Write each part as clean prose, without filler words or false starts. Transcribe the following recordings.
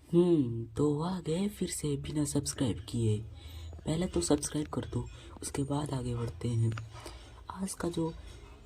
तो आ गए फिर से बिना सब्सक्राइब किए। पहले तो सब्सक्राइब कर दो, उसके बाद आगे बढ़ते हैं। आज का जो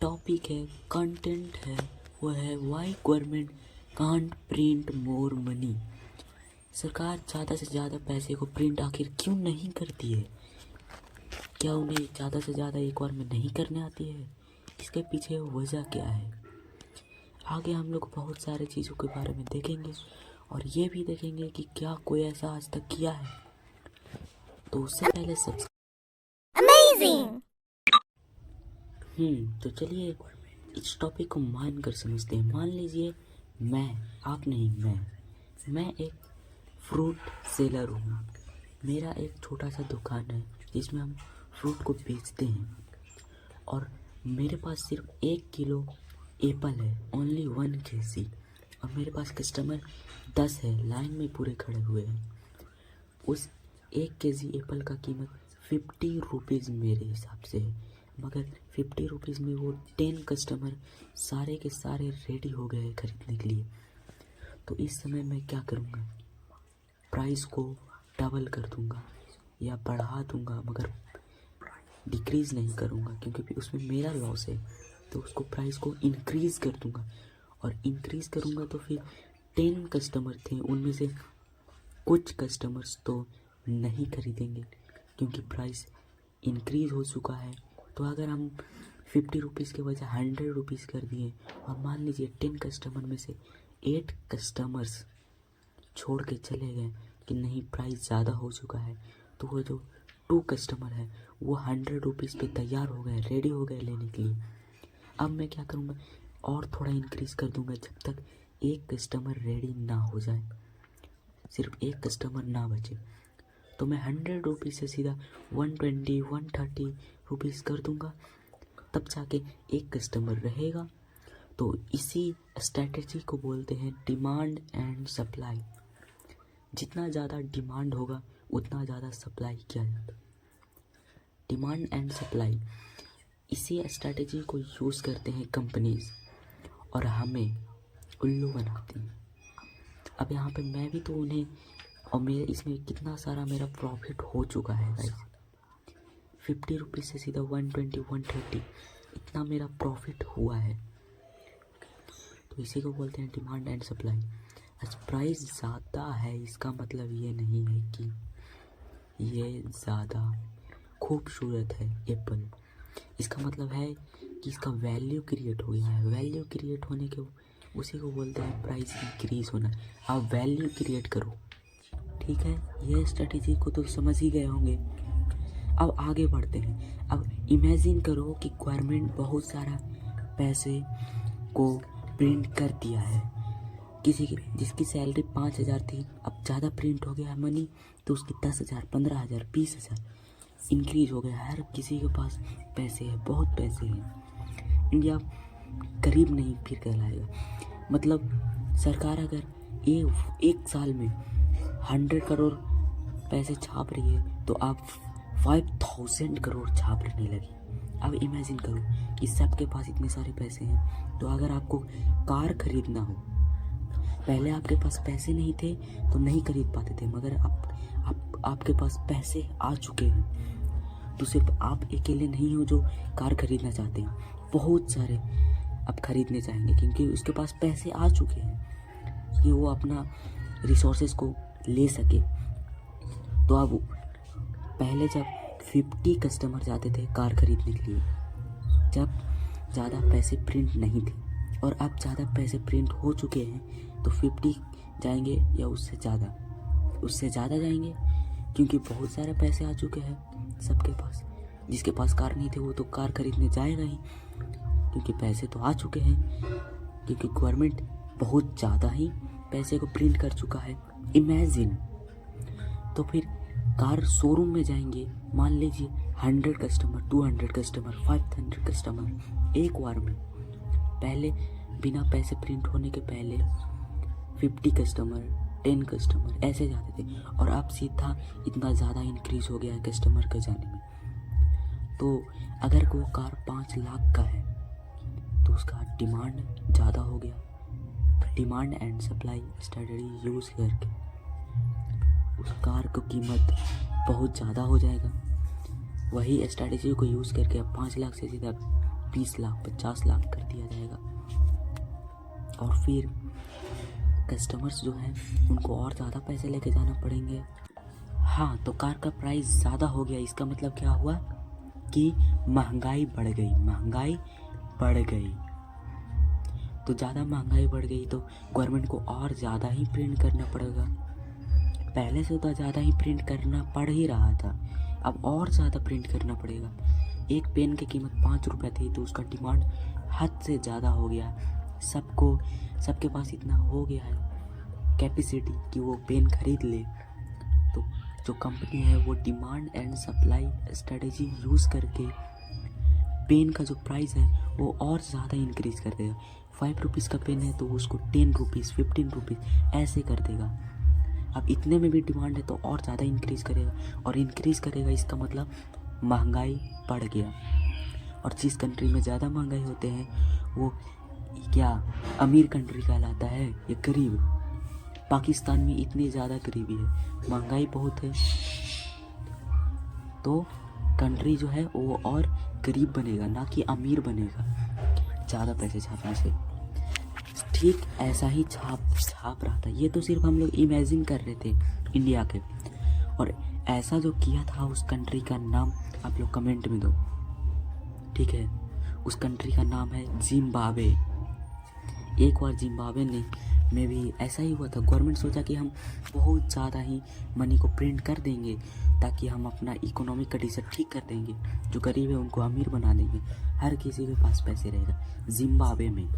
टॉपिक है, कंटेंट है, वो है why government can't print more money. सरकार ज़्यादा से ज़्यादा पैसे को प्रिंट आखिर क्यों नहीं करती है? क्या उन्हें ज़्यादा से ज़्यादा एक बार में नहीं करने आती है? इसके पीछे वजह क्या है? आगे हम लोग बहुत सारे चीज़ों के बारे में देखेंगे और ये भी देखेंगे कि क्या कोई ऐसा आज तक किया है। तो उससे पहले सब Amazing! तो चलिए इस टॉपिक को मान कर समझते हैं। मान लीजिए आप नहीं, मैं एक फ्रूट सेलर हूँ। मेरा एक छोटा सा दुकान है जिसमें हम फ्रूट को बेचते हैं और मेरे पास सिर्फ 1 किलो एप्पल है, ओनली 1 kg। और मेरे पास कस्टमर 10 है, लाइन में पूरे खड़े हुए हैं। उस 1 kg एप्पल का कीमत 50 रुपीज़ मेरे हिसाब से है, मगर 50 रुपीज़ में वो 10 कस्टमर सारे के सारे रेडी हो गए हैं खरीदने के लिए। तो इस समय मैं क्या करूँगा? प्राइस को डबल कर दूँगा या बढ़ा दूँगा, मगर डिक्रीज़ नहीं करूँगा क्योंकि उसमें मेरा लॉस है। तो उसको प्राइस को इंक्रीज़ कर दूँगा और इंक्रीज़ करूँगा तो फिर 10 कस्टमर थे, उनमें से कुछ कस्टमर्स तो नहीं खरीदेंगे क्योंकि प्राइस इंक्रीज़ हो चुका है। तो अगर हम 50 रुपीज़ के बजाय 100 रुपीज़ कर दिए और मान लीजिए 10 कस्टमर में से 8 कस्टमर्स छोड़ के चले गए कि नहीं प्राइस ज़्यादा हो चुका है, तो वो जो 2 कस्टमर है वो 100 रुपीज़ पे तैयार हो गए, रेडी हो गए लेने के लिए। अब मैं क्या करूँगा? और थोड़ा इंक्रीज़ कर दूँगा जब तक एक कस्टमर रेडी ना हो जाए, सिर्फ एक कस्टमर ना बचे। तो मैं 100 रुपीज़ से सीधा 120 130 रुपीज़ कर दूँगा, तब जाके एक कस्टमर रहेगा। तो इसी स्ट्रैटेजी को बोलते हैं डिमांड एंड सप्लाई। जितना ज़्यादा डिमांड होगा उतना ज़्यादा सप्लाई किया जाता है। डिमांड एंड सप्लाई, इसी स्ट्रैटेजी को यूज़ करते हैं कंपनीज और हमें उल्लू बनाते हैं। अब यहाँ पे मैं भी तो उन्हें, और मेरे इसमें कितना सारा मेरा प्रॉफिट हो चुका है गाइस। 50 रुपीज़ से सीधा 120 130 इतना मेरा प्रॉफिट हुआ है। तो इसी को बोलते हैं डिमांड एंड सप्लाई। आज प्राइस ज़्यादा है इसका मतलब ये नहीं है कि ये ज़्यादा खूबसूरत है एप्पल। इसका मतलब है कि इसका वैल्यू क्रिएट हो गया है। वैल्यू क्रिएट होने के उसी को बोलते हैं प्राइस इंक्रीज होना। आप वैल्यू क्रिएट करो, ठीक है? ये स्ट्रेटेजी को तो समझ ही गए होंगे। अब आगे बढ़ते हैं। अब इमेजिन करो कि गवर्नमेंट बहुत सारा पैसे को प्रिंट कर दिया है। किसी की जिसकी सैलरी 5,000 थी, अब ज़्यादा प्रिंट हो गया है मनी, तो उसकी 10,000 15,000 20,000 इंक्रीज हो गया। हर किसी के पास पैसे है, बहुत पैसे हैं। इंडिया गरीब नहीं फिर कहलाएगा। मतलब सरकार अगर एक साल में 100 करोड़ पैसे छाप रही है तो आप 5,000 करोड़ छापने लगी। अब इमेजिन करो कि सबके पास इतने सारे पैसे हैं। तो अगर आपको कार खरीदना हो, पहले आपके पास पैसे नहीं थे तो नहीं खरीद पाते थे, मगर आपके पास पैसे आ चुके हैं तो सिर्फ आप अकेले नहीं हो जो कार खरीदना चाहते हैं, बहुत सारे अब खरीदने चाहेंगे क्योंकि उसके पास पैसे आ चुके हैं कि वो अपना रिसोर्सेज को ले सके। तो अब पहले जब 50 कस्टमर जाते थे कार खरीदने के लिए, जब ज़्यादा पैसे प्रिंट नहीं थे, और अब ज़्यादा पैसे प्रिंट हो चुके हैं तो 50 जाएंगे या उससे ज़्यादा जाएंगे क्योंकि बहुत सारे पैसे आ चुके हैं सबके पास। जिसके पास कार नहीं थे वो तो कार खरीदने जाएगा ही क्योंकि पैसे तो आ चुके हैं, क्योंकि गवर्नमेंट बहुत ज़्यादा ही पैसे को प्रिंट कर चुका है। इमेजिन, तो फिर कार शोरूम में जाएंगे, मान लीजिए 100 कस्टमर 200 कस्टमर 500 कस्टमर एक बार में। पहले बिना पैसे प्रिंट होने के पहले 50 कस्टमर 10 कस्टमर ऐसे जाते थे, और अब सीधा इतना ज़्यादा इंक्रीज हो गया है कस्टमर के जाने में। तो अगर वो कार 5 लाख का है तो उसका डिमांड ज़्यादा हो गया। Demand and supply strategy use करके उस कार की कीमत बहुत ज़्यादा हो जाएगा। वही स्ट्रैटेजी को यूज़ करके अब 5 लाख से सीधा 20 लाख 50 लाख कर दिया जाएगा। और फिर कस्टमर्स जो हैं उनको और ज़्यादा पैसे लेके जाना पड़ेंगे। हाँ, तो कार का प्राइस ज़्यादा हो गया, इसका मतलब क्या हुआ कि महंगाई बढ़ गई। तो ज़्यादा महंगाई बढ़ गई तो गवर्नमेंट को और ज़्यादा ही प्रिंट करना पड़ेगा। पहले से तो ज़्यादा ही प्रिंट करना पड़ ही रहा था, अब और ज़्यादा प्रिंट करना पड़ेगा। एक पेन की कीमत 5 रुपये थी तो उसका डिमांड हद से ज़्यादा हो गया। सबके पास इतना हो गया है कैपेसिटी कि वो पेन खरीद ले। तो जो कंपनी है वो demand and supply strategy use करके पेन का जो प्राइस है वो और ज़्यादा इंक्रीज कर देगा। 5 रुपीज़ का पेन है तो उसको 10 रुपीज़ 15 रुपीज़ ऐसे कर देगा। अब इतने में भी डिमांड है तो और ज़्यादा इंक्रीज़ करेगा, और इंक्रीज़ करेगा इसका मतलब महंगाई बढ़ गया। और जिस कंट्री में ज़्यादा महंगाई होते हैं वो क्या अमीर कंट्री कहलाता है या गरीब? पाकिस्तान में इतनी ज़्यादा गरीबी है, महंगाई बहुत है, तो कंट्री जो है वो और गरीब बनेगा ना कि अमीर बनेगा ज़्यादा पैसे छापने से। ठीक ऐसा ही छाप रहा था। ये तो सिर्फ हम लोग इमेजिन कर रहे थे इंडिया के, और ऐसा जो किया था उस कंट्री का नाम आप लोग कमेंट में दो, ठीक है? उस कंट्री का नाम है जिम्बाब्वे। एक बार जिम्बाब्वे में भी ऐसा ही हुआ था। गवर्नमेंट सोचा कि हम बहुत ज़्यादा ही मनी को प्रिंट कर देंगे ताकि हम अपना इकोनॉमिक कंडीशन ठीक कर देंगे, जो गरीब है उनको अमीर बना देंगे, हर किसी के पास पैसे रहेगा जिम्बाब्वे में।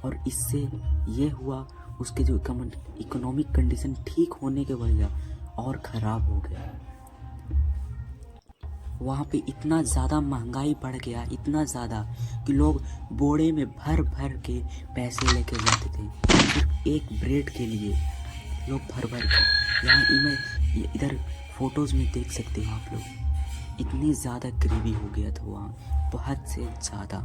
और इससे ये हुआ, उसके जो इकोनॉमिक कंडीशन ठीक होने के वजह और ख़राब हो गया। वहाँ पे इतना ज़्यादा महंगाई बढ़ गया, इतना ज़्यादा कि लोग बोरे में भर भर के पैसे लेके जाते थे सिर्फ एक ब्रेड के लिए। लोग भर भर के, यहाँ मैं इधर फ़ोटोज़ में देख सकते हो आप लोग, इतनी ज़्यादा गरीबी हो गया था वहाँ, बहुत से ज़्यादा।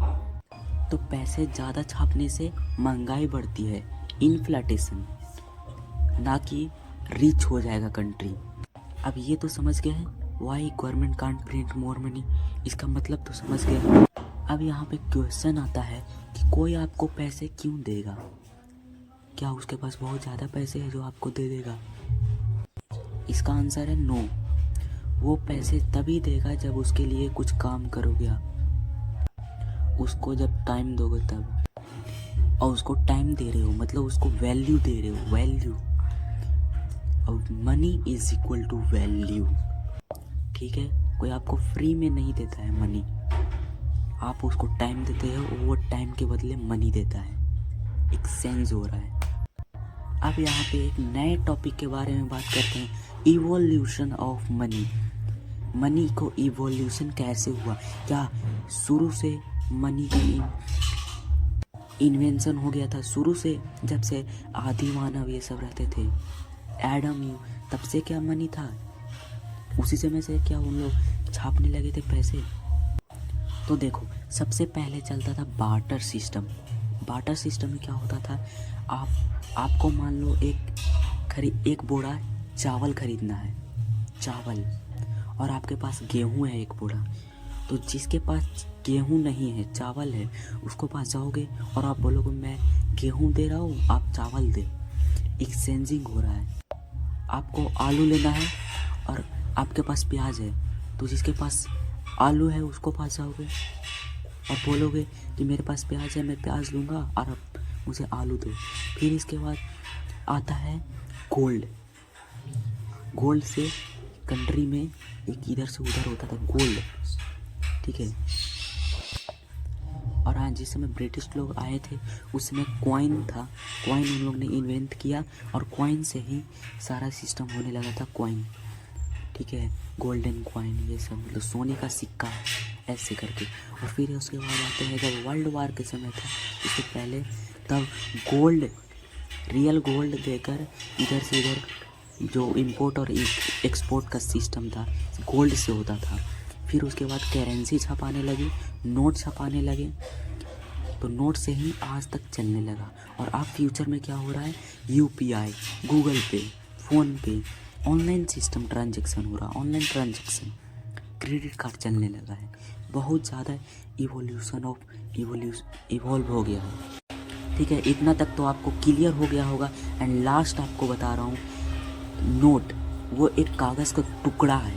तो पैसे ज़्यादा छापने से महंगाई बढ़ती है, इन्फ्लेशन, ना कि रिच हो जाएगा कंट्री। अब ये तो समझ गए हैं why government can't print more money, इसका मतलब तो समझ गए। अब यहाँ पे क्वेश्चन आता है कि कोई आपको पैसे क्यों देगा? क्या उसके पास बहुत ज़्यादा पैसे है जो आपको दे देगा? इसका आंसर है नो। वो पैसे तभी देगा जब उसके लिए कुछ काम करोगे आप, उसको जब टाइम दोगे तब, और उसको टाइम दे रहे हो मतलब उसको वैल्यू दे रहे हो, वैल्यू। और money is equal to value, ठीक है? कोई आपको फ्री में नहीं देता है मनी, आप उसको टाइम देते हो, वो टाइम के बदले मनी देता है, एक्सचेंज हो रहा है। अब यहाँ पे एक नए टॉपिक के बारे में बात करते हैं, इवोल्यूशन ऑफ मनी। मनी को इवोल्यूशन कैसे हुआ? क्या शुरू से मनी का इन्वेंशन हो गया था? शुरू से जब से आदि मानव ये सब रहते थे, एडम यू, तब से क्या मनी था? उसी समय से क्या उन लोग छापने लगे थे पैसे? तो देखो, सबसे पहले चलता था बार्टर सिस्टम। बार्टर सिस्टम में क्या होता था, आपको मान लो एक बोरा चावल खरीदना है, चावल, और आपके पास गेहूं है एक बोरा। तो जिसके पास गेहूं नहीं है, चावल है, उसको पास जाओगे और आप बोलोगे मैं गेहूं दे रहा हूँ, आप चावल दे। एक्सचेंजिंग हो रहा है। आपको आलू लेना है और आपके पास प्याज है, तो जिसके पास आलू है उसको पास जाओगे और बोलोगे कि मेरे पास प्याज है, मैं प्याज लूँगा और आप मुझे आलू दो। फिर इसके बाद आता है गोल्ड। गोल्ड से कंट्री में एक इधर से उधर होता था गोल्ड, ठीक है? और हाँ, जिस समय ब्रिटिश लोग आए थे उस समय कॉइन था, कॉइन उन लोग ने इन्वेंट किया और कॉइन से ही सारा सिस्टम होने लगा था, कॉइन, ठीक है? गोल्डन कॉइन, ये सब मतलब सोने का सिक्का ऐसे करके। और फिर उसके बाद आते हैं जब वर्ल्ड वार के समय था, इससे पहले, तब गोल्ड, रियल गोल्ड देकर इधर से इधर जो इंपोर्ट और एक्सपोर्ट का सिस्टम था गोल्ड से होता था। फिर उसके बाद करेंसी छपाने लगी, नोट छपाने लगे, तो नोट से ही आज तक चलने लगा। और अब फ्यूचर में क्या हो रहा है, यूपीआई, गूगल पे, फ़ोन पे, ऑनलाइन सिस्टम ट्रांजैक्शन हो रहा, ऑनलाइन ट्रांजैक्शन, क्रेडिट कार्ड चलने लगा है, बहुत ज़्यादा इवॉल्व हो गया है। ठीक है, इतना तक तो आपको क्लियर हो गया होगा। एंड लास्ट आपको बता रहा हूँ, नोट वो एक कागज़ का टुकड़ा है,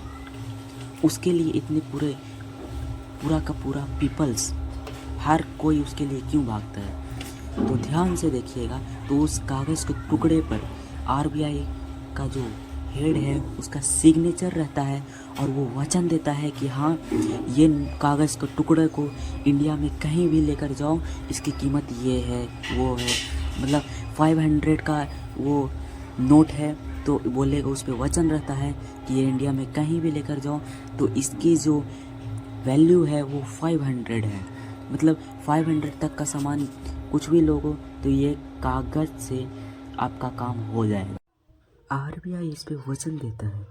उसके लिए इतने पूरा का पूरा पीपल्स, हर कोई उसके लिए क्यों भागता है? तो ध्यान से देखिएगा, तो उस कागज़ के टुकड़े पर आरबीआई का जो हेड है उसका सिग्नेचर रहता है, और वो वचन देता है कि हाँ, ये कागज़ के टुकड़े को इंडिया में कहीं भी लेकर जाओ, इसकी कीमत ये है वो है। मतलब 500 का वो नोट है, तो बोलेगा, उस पर वचन रहता है कि ये इंडिया में कहीं भी लेकर जाओ तो इसकी जो वैल्यू है वो 500 है। मतलब 500 तक का सामान कुछ भी लोगो तो ये कागज़ से आपका काम हो जाएगा। आरबीआई इस पे वचन देता है